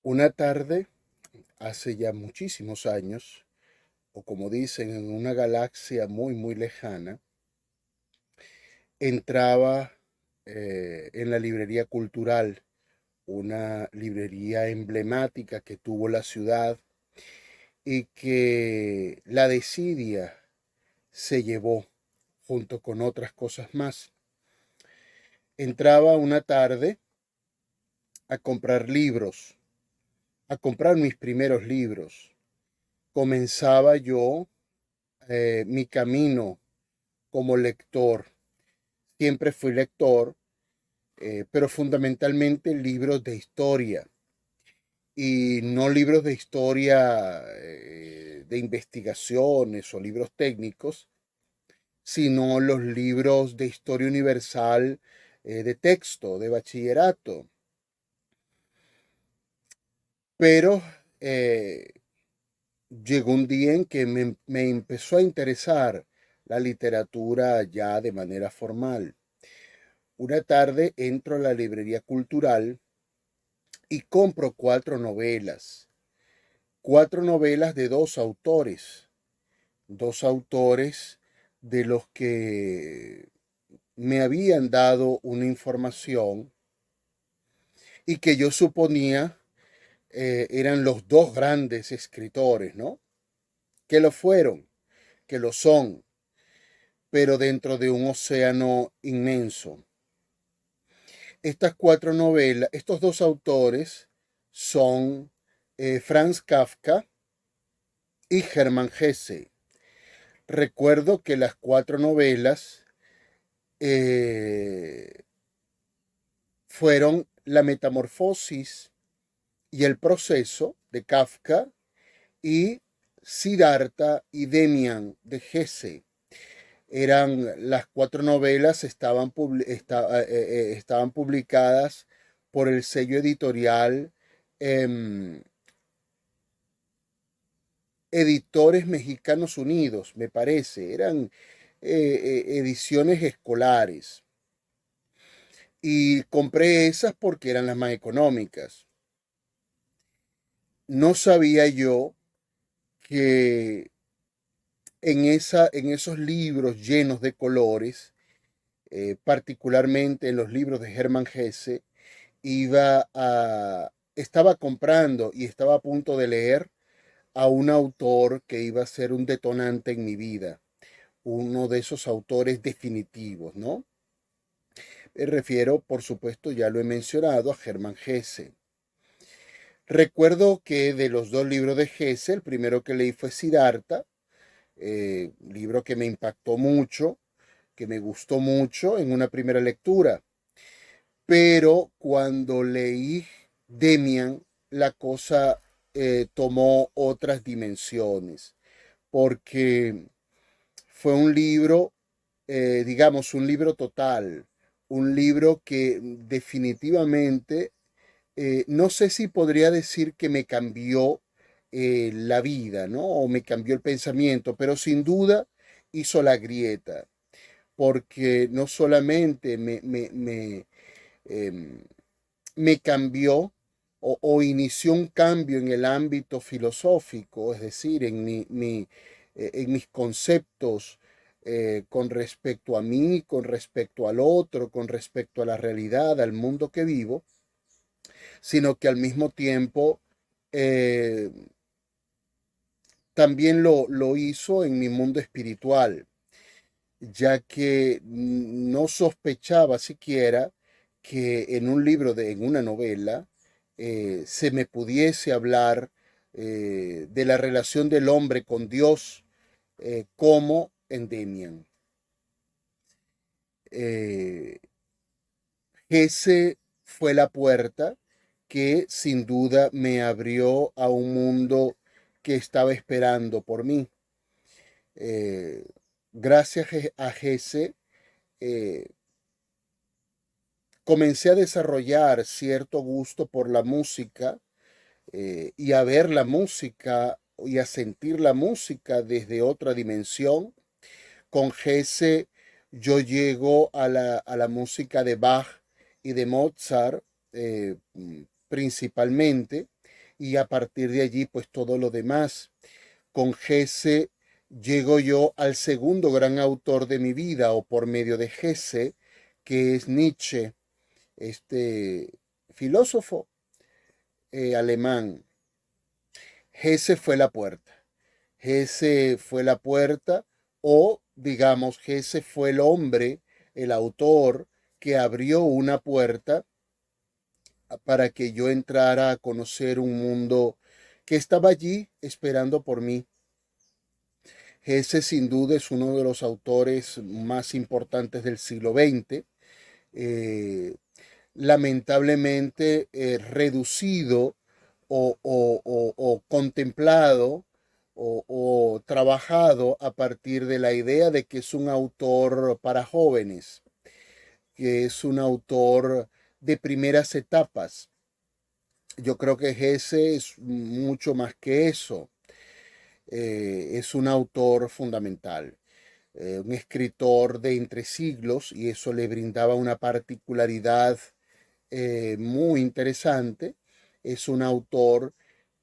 Una tarde, hace ya muchísimos años, o como dicen, en una galaxia muy, muy lejana, entraba en la librería cultural, una librería emblemática que tuvo la ciudad y que la desidia se llevó junto con otras cosas más. Entraba una tarde a comprar libros, a comprar mis primeros libros. Comenzaba yo mi camino como lector. Siempre fui lector, pero fundamentalmente libros de historia y no libros de historia de investigaciones o libros técnicos, sino los libros de historia universal de texto, de bachillerato. Pero llegó un día en que me empezó a interesar la literatura ya de manera formal. Una tarde entro a la librería cultural y compro cuatro novelas de dos autores de los que me habían dado una información y que yo suponía eran los dos grandes escritores, ¿no? Que lo fueron, que lo son, pero dentro de un océano inmenso. Estas cuatro novelas, estos dos autores son Franz Kafka y Hermann Hesse. Recuerdo que las cuatro novelas eh, fueron La Metamorfosis y el Proceso de Kafka y Siddhartha y Demian de Hesse. Eran las cuatro novelas, estaban publicadas por el sello editorial eh, Editores Mexicanos Unidos, me parece. Eran ediciones escolares. Y compré esas porque eran las más económicas. No sabía yo que en esos libros llenos de colores, particularmente en los libros de Hermann Hesse, estaba comprando y estaba a punto de leer a un autor que iba a ser un detonante en mi vida, uno de esos autores definitivos, ¿no? Me refiero, por supuesto, ya lo he mencionado, a Hermann Hesse. Recuerdo que de los dos libros de Hesse, el primero que leí fue Siddhartha, libro que me impactó mucho, que me gustó mucho en una primera lectura. Pero cuando leí Demian, la cosa tomó otras dimensiones, porque fue un libro, digamos, un libro total, un libro que definitivamente, no sé si podría decir que me cambió la vida, ¿no? O me cambió el pensamiento, pero sin duda hizo la grieta, porque no solamente em, me cambió o inició un cambio en el ámbito filosófico, es decir, en mis conceptos con respecto a mí, con respecto al otro, con respecto a la realidad, al mundo que vivo, sino que al mismo tiempo eh, también lo hizo en mi mundo espiritual, ya que no sospechaba siquiera que en un libro, en una novela, se me pudiese hablar de la relación del hombre con Dios como en Demian. Eh, Ese fue la puerta que sin duda me abrió a un mundo que estaba esperando por mí. Eh, Gracias a Gese, eh, comencé a desarrollar cierto gusto por la música y a ver la música y a sentir la música desde otra dimensión. Con Gese yo llego a la música de Bach y de Mozart principalmente, y a partir de allí pues todo lo demás. Con Hesse llego yo al segundo gran autor de mi vida, o por medio de Hesse, que es Nietzsche, este filósofo alemán. Hesse fue la puerta. Hesse fue la puerta, o digamos, Hesse fue el hombre, el autor, que abrió una puerta para que yo entrara a conocer un mundo que estaba allí esperando por mí. Hesse sin duda es uno de los autores más importantes del siglo XX, eh, lamentablemente reducido o contemplado o trabajado a partir de la idea de que es un autor para jóvenes, que es un autor de primeras etapas. Yo creo que Hesse es mucho más que eso. Es un autor fundamental, un escritor de entre siglos, y eso le brindaba una particularidad muy interesante. Es un autor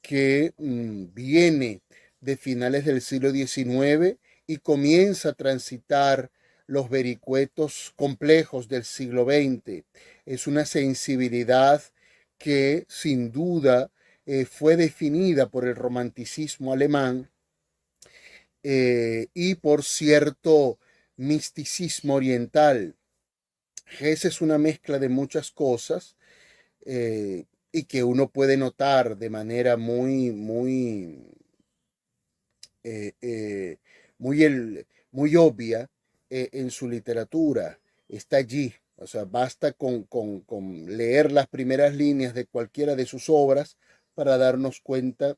que viene de finales del siglo XIX y comienza a transitar los vericuetos complejos del siglo XX. Es una sensibilidad que sin duda fue definida por el romanticismo alemán y por cierto misticismo oriental. Hesse es una mezcla de muchas cosas y que uno puede notar de manera eh, eh, muy obvia en su literatura. Está allí. O sea, basta con leer las primeras líneas de cualquiera de sus obras para darnos cuenta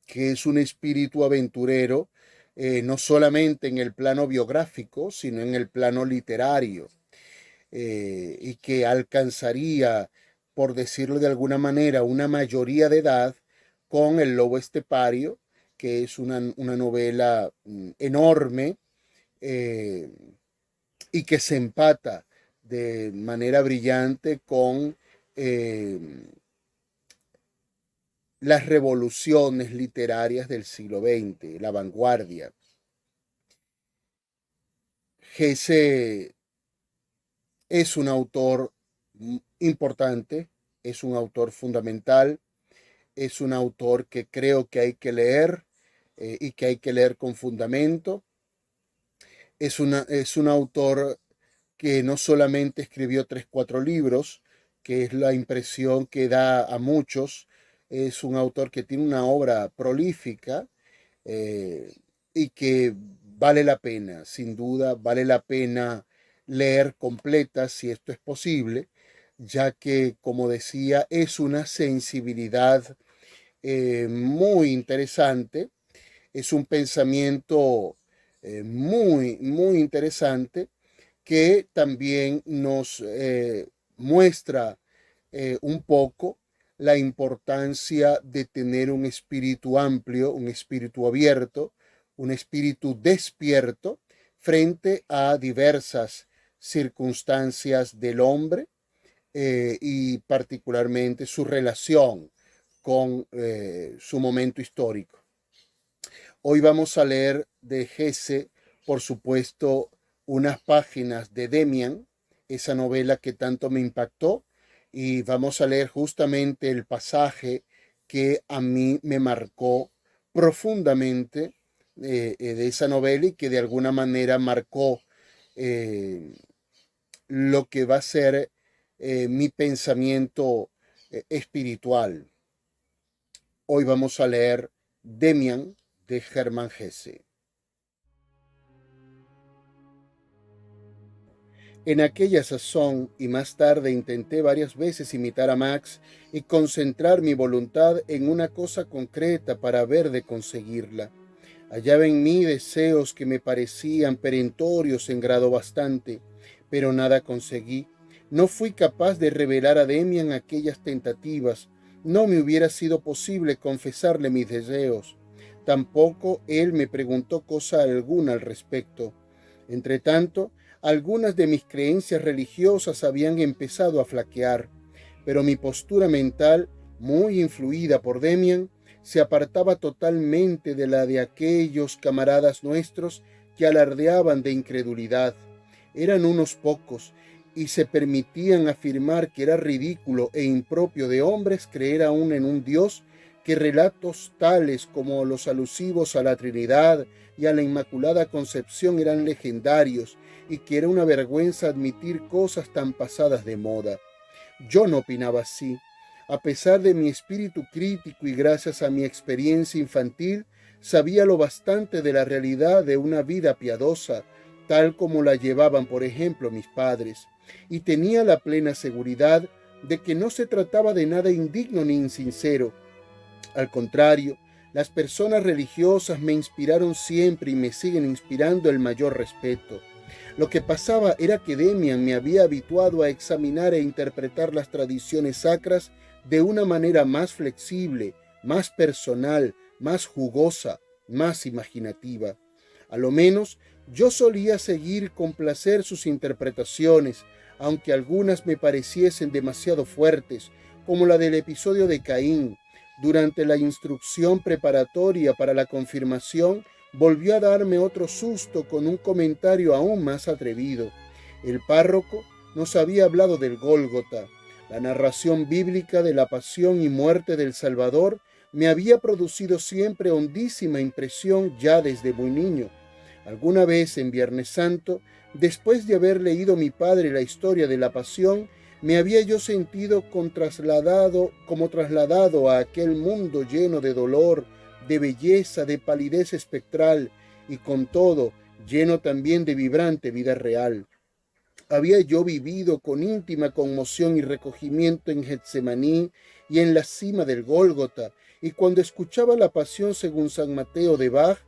que es un espíritu aventurero, no solamente en el plano biográfico, sino en el plano literario, y que alcanzaría, por decirlo de alguna manera, una mayoría de edad con El Lobo Estepario, que es una novela enorme, eh, y que se empata de manera brillante con eh, las revoluciones literarias del siglo XX, la vanguardia. Hesse es un autor importante, es un autor fundamental, es un autor que creo que hay que leer y que hay que leer con fundamento. Es un autor que no solamente escribió tres, cuatro libros, que es la impresión que da a muchos. Es un autor que tiene una obra prolífica eh, y que vale la pena, sin duda, vale la pena leer completa si esto es posible, ya que, como decía, es una sensibilidad muy interesante, es un pensamiento muy interesante que también nos muestra un poco la importancia de tener un espíritu amplio, un espíritu abierto, un espíritu despierto frente a diversas circunstancias del hombre y particularmente su relación con su momento histórico. Hoy vamos a leer de Hesse, por supuesto, unas páginas de Demian, esa novela que tanto me impactó, y vamos a leer justamente el pasaje que a mí me marcó profundamente de esa novela y que de alguna manera marcó eh, lo que va a ser mi pensamiento espiritual. Hoy vamos a leer Demian de Hermann Hesse. En aquella sazón y más tarde intenté varias veces imitar a Max y concentrar mi voluntad en una cosa concreta para ver de conseguirla. Hallaba en mí deseos que me parecían perentorios en grado bastante, pero nada conseguí. No fui capaz de revelar a Demian aquellas tentativas. No me hubiera sido posible confesarle mis deseos. Tampoco él me preguntó cosa alguna al respecto. Entretanto, algunas de mis creencias religiosas habían empezado a flaquear, pero mi postura mental muy influida por Demian, se apartaba totalmente de la de aquellos camaradas nuestros que alardeaban de incredulidad. Eran unos pocos, y se permitían afirmar que era ridículo e impropio de hombres creer aún en un Dios, que relatos tales como los alusivos a la Trinidad y a la Inmaculada Concepción eran legendarios, y que era una vergüenza admitir cosas tan pasadas de moda. Yo no opinaba así. A pesar de mi espíritu crítico y gracias a mi experiencia infantil, sabía lo bastante de la realidad de una vida piadosa, tal como la llevaban, por ejemplo, mis padres, y tenía la plena seguridad de que no se trataba de nada indigno ni insincero. Al contrario, las personas religiosas me inspiraron siempre y me siguen inspirando el mayor respeto. Lo que pasaba era que Demian me había habituado a examinar e interpretar las tradiciones sacras de una manera más flexible, más personal, más jugosa, más imaginativa. A lo menos yo solía seguir con placer sus interpretaciones, aunque algunas me pareciesen demasiado fuertes, como la del episodio de Caín. Durante la instrucción preparatoria para la confirmación, volvió a darme otro susto con un comentario aún más atrevido. El párroco nos había hablado del Gólgota. La narración bíblica de la pasión y muerte del Salvador me había producido siempre hondísima impresión ya desde muy niño. Alguna vez en Viernes Santo, después de haber leído mi padre la historia de la pasión, me había yo sentido como trasladado a aquel mundo lleno de dolor, de belleza, de palidez espectral y con todo lleno también de vibrante vida real. Había yo vivido con íntima conmoción y recogimiento en Getsemaní y en la cima del Gólgota, y cuando escuchaba la pasión según San Mateo de Bach,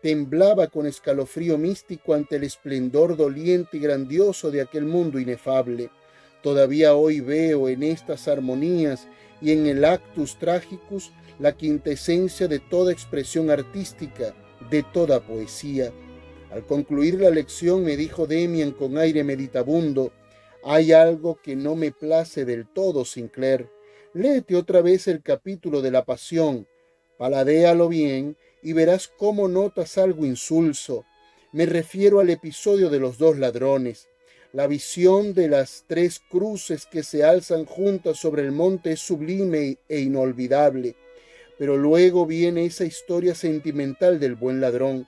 temblaba con escalofrío místico ante el esplendor doliente y grandioso de aquel mundo inefable. Todavía hoy veo en estas armonías y en el actus tragicus la quintesencia de toda expresión artística, de toda poesía. Al concluir la lección me dijo Demian con aire meditabundo: «Hay algo que no me place del todo, Sinclair. Léete otra vez el capítulo de la Pasión, paladéalo bien y verás cómo notas algo insulso. Me refiero al episodio de los dos ladrones. La visión de las tres cruces que se alzan juntas sobre el monte es sublime e inolvidable. Pero luego viene esa historia sentimental del buen ladrón.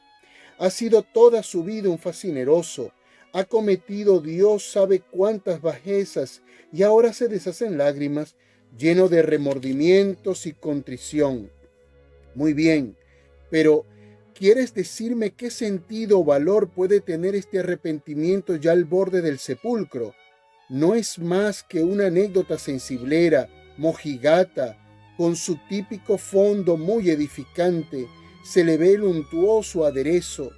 Ha sido toda su vida un facineroso. Ha cometido Dios sabe cuántas bajezas y ahora se deshace en lágrimas, lleno de remordimientos y contrición. Muy bien, pero ¿quieres decirme qué sentido o valor puede tener este arrepentimiento ya al borde del sepulcro? No es más que una anécdota sensiblera, mojigata, con su típico fondo muy edificante. Se le ve el untuoso aderezo.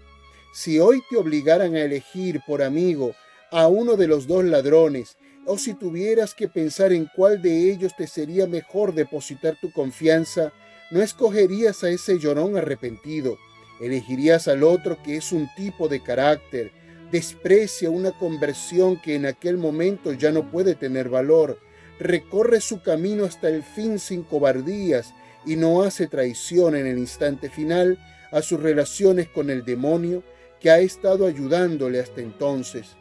Si hoy te obligaran a elegir por amigo a uno de los dos ladrones, o si tuvieras que pensar en cuál de ellos te sería mejor depositar tu confianza, no escogerías a ese llorón arrepentido, elegirías al otro que es un tipo de carácter, desprecia una conversión que en aquel momento ya no puede tener valor, recorre su camino hasta el fin sin cobardías y no hace traición en el instante final a sus relaciones con el demonio que ha estado ayudándole hasta entonces.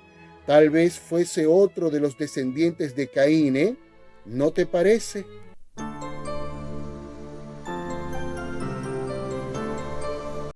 Tal vez fuese otro de los descendientes de Caín, ¿eh? ¿No te parece?